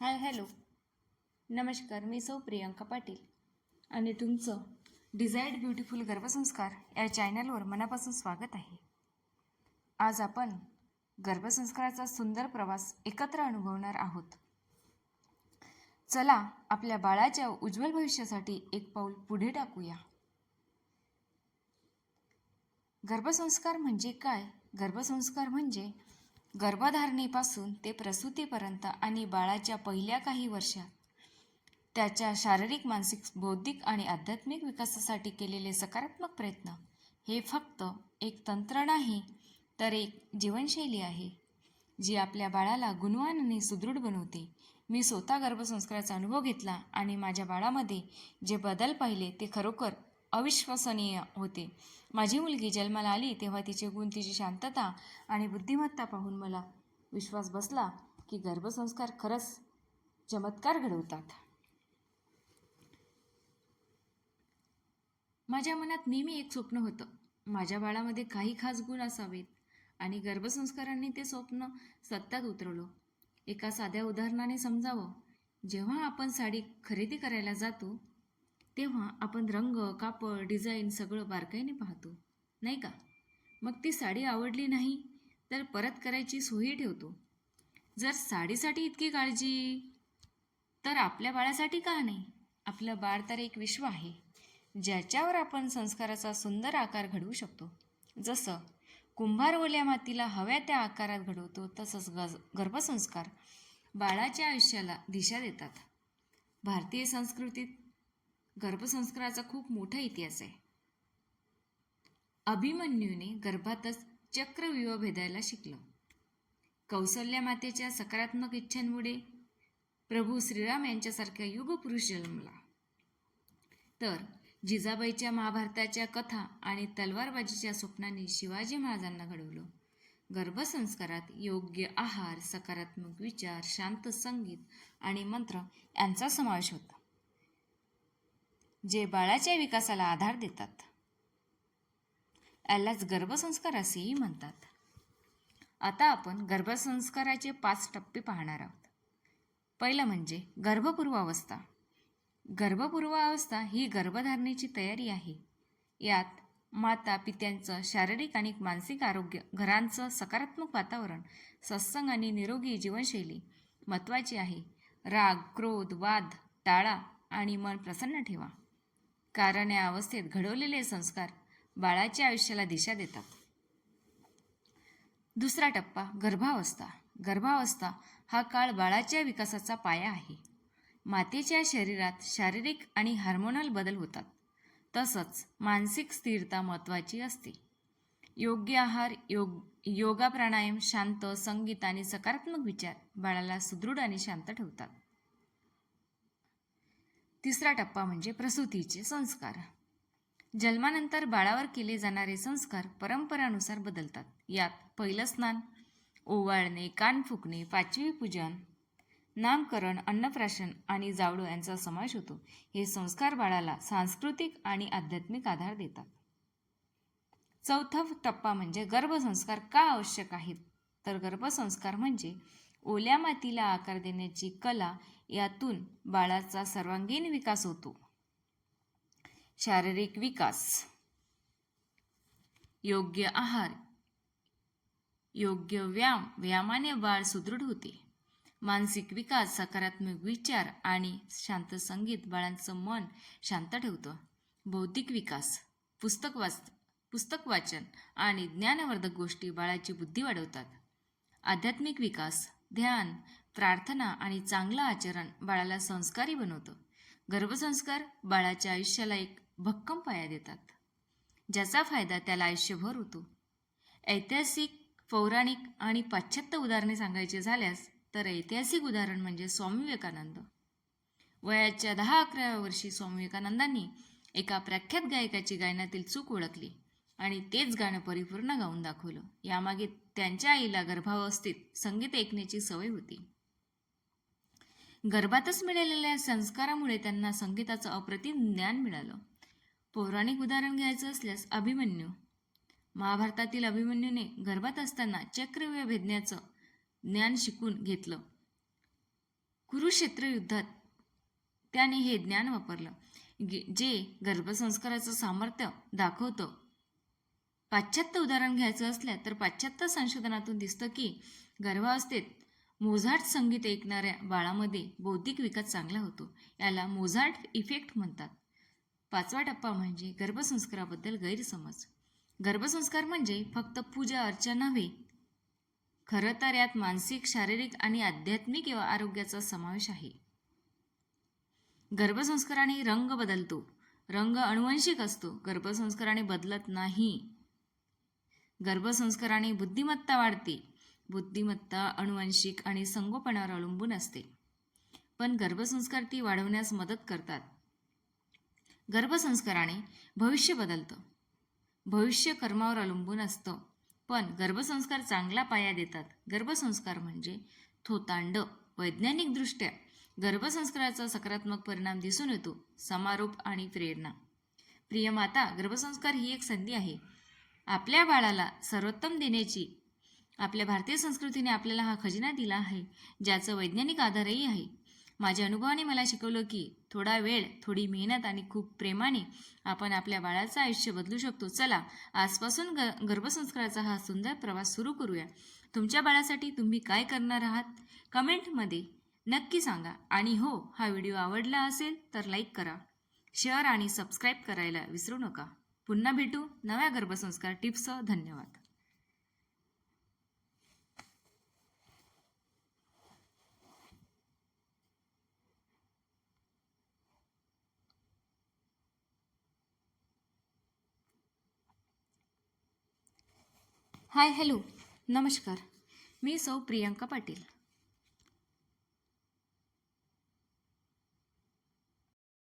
Hello. नमस्कार. मी सौ प्रियंका पाटील आणि तुमचं डिझायर्ड ब्युटिफुल गर्भसंस्कार या चॅनलवर मनापासून स्वागत आहे. आज आपण गर्भसंस्काराचा सुंदर प्रवास एकत्र अनुभवणार आहोत. चला आपल्या बाळाच्या उज्ज्वल भविष्यासाठी एक पाऊल पुढे टाकूया. गर्भसंस्कार म्हणजे काय? गर्भसंस्कार म्हणजे गर्भधारणेपासून ते प्रसूतीपर्यंत आणि बाळाच्या पहिल्या काही वर्षात त्याच्या शारीरिक, मानसिक, बौद्धिक आणि आध्यात्मिक विकासासाठी केलेले सकारात्मक प्रयत्न. हे फक्त एक तंत्र नाही, तर एक जीवनशैली आहे जी आपल्या बाळाला गुणवान आणि सुदृढ बनवते. मी स्वतः गर्भसंस्काराचा अनुभव घेतला आणि माझ्या बाळामध्ये जे बदल पाहिले ते खरोखर अविश्वसनीय होते. माझी मुलगी जन्माला आली तेव्हा तिचे गुण, तिची शांतता आणि बुद्धिमत्ता पाहून मला विश्वास बसला की गर्भसंस्कार खरंच चमत्कार घडवतात. माझ्या मनात नेहमी एक स्वप्न होतं. माझ्या बाळामध्ये काही खास गुण असावेत आणि गर्भसंस्कारांनी ते स्वप्न सत्यात उतरवलं. एका साध्या उदाहरणाने समजावं. जेव्हा आपण साडी खरेदी करायला जातो तेव्हा आपण रंग, कापड, डिझाईन सगळं बारकाईने पाहतो, नाही का? मग ती साडी आवडली नाही तर परत करायची सोयी ठेवतो. जर साडीसाठी इतकी काळजी, तर आपल्या बाळासाठी का नाही? आपलं बाळ तर एक विश्व आहे ज्याच्यावर आपण संस्काराचा सुंदर आकार घडवू शकतो. जसं कुंभार ओल्या मातीला हव्या त्या आकारात घडवतो, तसंच गर्भसंस्कार बाळाच्या आयुष्याला दिशा देतात. भारतीय संस्कृतीत गर्भसंस्काराचा खूप मोठा इतिहास आहे. अभिमन्यूने गर्भातच चक्रव्यूह भेदायला शिकलं. कौसल्या मातेच्या सकारात्मक इच्छांमुळे प्रभू श्रीराम यांच्यासारख्या युगपुरुष जन्मला. तर जिजाबाईच्या महाभारताच्या कथा आणि तलवारबाजीच्या स्वप्नांनी शिवाजी महाराजांना घडवलं. गर्भसंस्कारात योग्य आहार, सकारात्मक विचार, शांत संगीत आणि मंत्र यांचा समावेश होता, जे बाळाच्या विकासाला आधार देतात. यालाच गर्भसंस्कार असेही म्हणतात. आता आपण गर्भसंस्काराचे 5 टप्पे पाहणार आहोत. पहिलं म्हणजे गर्भपूर्वावस्था. गर्भपूर्वावस्था ही गर्भधारणेची तयारी आहे. यात माता पित्यांचं शारीरिक आणि मानसिक आरोग्य, घरांचं सकारात्मक वातावरण, सत्संग आणि निरोगी जीवनशैली महत्त्वाची आहे. राग, क्रोध, वाद टाळा आणि मन प्रसन्न ठेवा, कारण या अवस्थेत घडवलेले संस्कार बाळाच्या आयुष्याला दिशा देतात. दुसरा टप्पा गर्भावस्था. गर्भावस्था हा काळ बाळाच्या विकासाचा पाया आहे. मातेच्या शरीरात शारीरिक आणि हार्मोनल बदल होतात, तसंच मानसिक स्थिरता महत्त्वाची असते. योग्य आहार, योगा, प्राणायाम, शांत संगीत आणि सकारात्मक विचार बाळाला सुदृढ आणि शांत ठेवतात. तिसरा टप्पा म्हणजे प्रसूतीचे संस्कार. जन्मानंतर बाळावर केले जाणारे संस्कार परंपरानुसार बदलतात. यात पहिलं स्नान, ओवाळणे, कान फुकणे, 5वी पूजन, नामकरण, अन्नप्राशन आणि जावळं यांचा समावेश होतो. हे संस्कार बाळाला सांस्कृतिक आणि आध्यात्मिक आधार देतात. चौथा टप्पा म्हणजे गर्भसंस्कार का आवश्यक आहेत? तर गर्भसंस्कार म्हणजे ओल्या मातीला आकार देण्याची कला. यातून बाळाचा सर्वांगीण विकास होतो. शारीरिक विकास, योग्य आहार, योग्य व्यायामाने बाळ सुदृढ होते. मानसिक विकास, सकारात्मक विचार आणि शांत संगीत बाळांचं मन शांत ठेवतं. बौद्धिक विकास, पुस्तक वाचन आणि ज्ञानवर्धक गोष्टी बाळाची बुद्धी वाढवतात. आध्यात्मिक विकास, ध्यान, प्रार्थना आणि चांगलं आचरण बाळाला संस्कारी बनवतं. गर्भसंस्कार बाळाच्या आयुष्याला एक भक्कम पाया देतात, ज्याचा फायदा त्याला आयुष्यभर होतो. ऐतिहासिक, पौराणिक आणि पाश्चात्य उदाहरणे सांगायचे झाल्यास तर ऐतिहासिक उदाहरण म्हणजे स्वामी विवेकानंद. वयाच्या 10-11व्या वर्षी स्वामी विवेकानंदांनी एका प्रख्यात गायकाची गायनातील चूक ओळखली आणि तेच गाणं परिपूर्ण गाऊन दाखवलं. यामागे त्यांच्या आईला गर्भावस्थेत संगीत ऐकण्याची सवय होती. गर्भातच मिळालेल्या संस्कारामुळे त्यांना संगीताचं अप्रतिम ज्ञान मिळालं. पौराणिक उदाहरण घ्यायचं असल्यास अभिमन्यू. महाभारतातील अभिमन्यूने गर्भात असताना चक्रव्यूह भेदण्याचं ज्ञान शिकून घेतलं. कुरुक्षेत्र युद्धात त्याने हे ज्ञान वापरलं, जे गर्भसंस्काराचं सामर्थ्य दाखवतं. पाश्चात्य उदाहरण घ्यायचं असलं तर पाश्चात्य संशोधनातून दिसतं की गर्भावस्थेत मोझार्ट संगीत ऐकणाऱ्या बाळामध्ये बौद्धिक विकास चांगला होतो. याला मोझार्ट इफेक्ट म्हणतात. 5वा टप्पा म्हणजे गर्भसंस्काराबद्दल गैरसमज. गर्भसंस्कार म्हणजे फक्त पूजा अर्चा नव्हे. खरं तर यात मानसिक, शारीरिक आणि आध्यात्मिक आरोग्याचा समावेश आहे. गर्भसंस्काराने रंग बदलतो. रंग अनुवंशिक असतो. गर्भसंस्काराने बदलत नाही. गर्भसंस्काराने बुद्धिमत्ता वाढते. बुद्धिमत्ता अनुवंशिक आणि संगोपनावर अवलंबून असते, पण गर्भसंस्कार ती वाढवण्यास मदत करतात. गर्भसंस्काराने भविष्य बदलतं. भविष्य कर्मावर अवलंबून असतं, पण गर्भसंस्कार चांगला पाया देतात. गर्भसंस्कार म्हणजे थोतांड. वैज्ञानिकदृष्ट्या गर्भसंस्काराचा सकारात्मक परिणाम दिसून येतो. समारोप आणि प्रेरणा. प्रिय माता, गर्भसंस्कार ही एक संधी आहे आपल्या बाळाला सर्वोत्तम देण्याची. आपल्या भारतीय संस्कृतीने आपल्याला हा खजिना दिला आहे, ज्याचा वैज्ञानिक आधारही आहे. माझ्या अनुभवाने मला शिकवलं की थोडा वेळ, थोडी मेहनत आणि खूप प्रेमाने आपण आपल्या बाळाचं आयुष्य बदलू शकतो. चला, आजपासून गर्भसंस्काराचा हा सुंदर प्रवास सुरू करूया. तुमच्या बाळासाठी तुम्ही काय करणार आहात कमेंटमध्ये नक्की सांगा. आणि हो, हा व्हिडिओ आवडला असेल तर लाईक करा, शेअर आणि सबस्क्राईब करायला विसरू नका. पुन्हा भेटू नव्या गर्भसंस्कार टिप्ससह. धन्यवाद. हाय, हॅलो, नमस्कार. मी सौ प्रियंका पाटील.